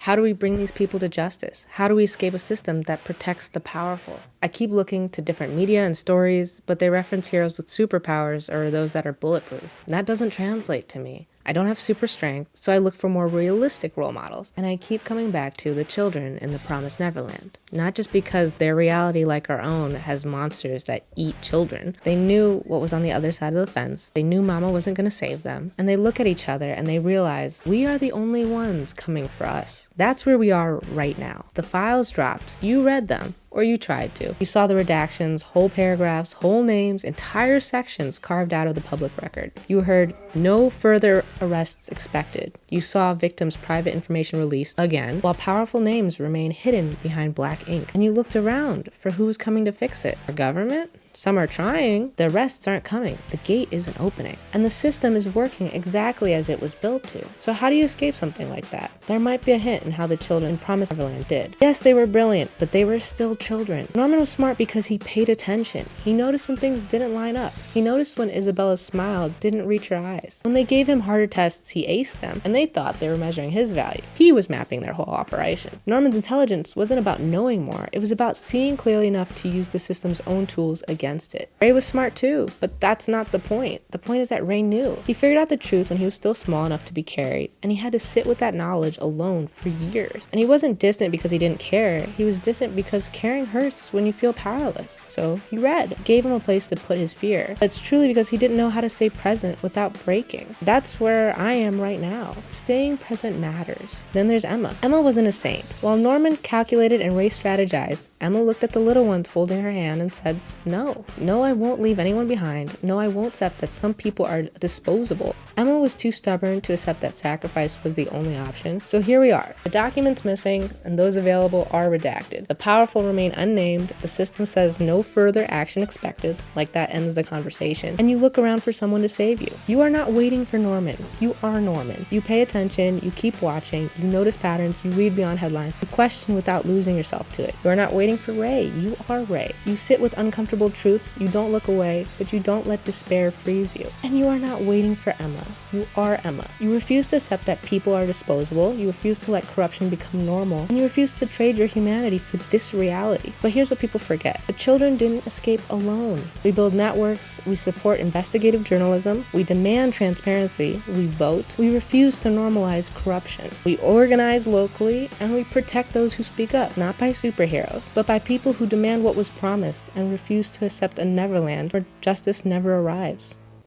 How do we bring these people to justice? How do we escape a system that protects the powerful? I keep looking to different media and stories, but they reference heroes with superpowers or those that are bulletproof. That doesn't translate to me. I don't have super strength, so I look for more realistic role models, and I keep coming back to the children in the Promised Neverland. Not just because their reality, like our own, has monsters that eat children. They knew what was on the other side of the fence, they knew Mama wasn't going to save them, and they look at each other and they realize, we are the only ones coming for us. That's where we are right now. The files dropped, you read them. Or you tried to. You saw the redactions, whole paragraphs, whole names, entire sections carved out of the public record. You heard no further arrests expected. You saw victims' private information released again, while powerful names remain hidden behind black ink. And you looked around for who was coming to fix it. Our government? Some are trying. The arrests aren't coming. The gate isn't opening. And the system is working exactly as it was built to. So how do you escape something like that? There might be a hint in how the children in Promised Neverland did. Yes, they were brilliant, but they were still children. Norman was smart because he paid attention. He noticed when things didn't line up. He noticed when Isabella's smile didn't reach her eyes. When they gave him harder tests, he aced them, and they thought they were measuring his value. He was mapping their whole operation. Norman's intelligence wasn't about knowing more. It was about seeing clearly enough to use the system's own tools against it. Ray was smart too, but that's not the point. The point is that Ray knew. He figured out the truth when he was still small enough to be carried, and he had to sit with that knowledge alone for years. And he wasn't distant because he didn't care. He was distant because caring hurts when you feel powerless. So he read, gave him a place to put his fear. But it's truly because he didn't know how to stay present without breaking. That's where I am right now. Staying present matters. Then there's Emma. Emma wasn't a saint. While Norman calculated and Ray strategized, Emma looked at the little ones holding her hand and said, no. No, I won't leave anyone behind. No, I won't accept that some people are disposable. Emma was too stubborn to accept that sacrifice was the only option. So here we are. The documents missing, and those available are redacted. The powerful remain unnamed. The system says no further action expected, like that ends the conversation. And you look around for someone to save you. You are not waiting for Norman. You are Norman. You pay attention, you keep watching, you notice patterns, you read beyond headlines, you question without losing yourself to it. You are not waiting for Ray. You are Ray. You sit with uncomfortable truths, you don't look away, but you don't let despair freeze you. And you are not waiting for Emma. You are Emma. You refuse to accept that people are disposable, you refuse to let corruption become normal, and you refuse to trade your humanity for this reality. But here's what people forget. The children didn't escape alone. We build networks, we support investigative journalism, we demand transparency, we vote, we refuse to normalize corruption. We organize locally, and we protect those who speak up, not by superheroes, but by people who demand what was promised and refuse to accept a Neverland where justice never arrives.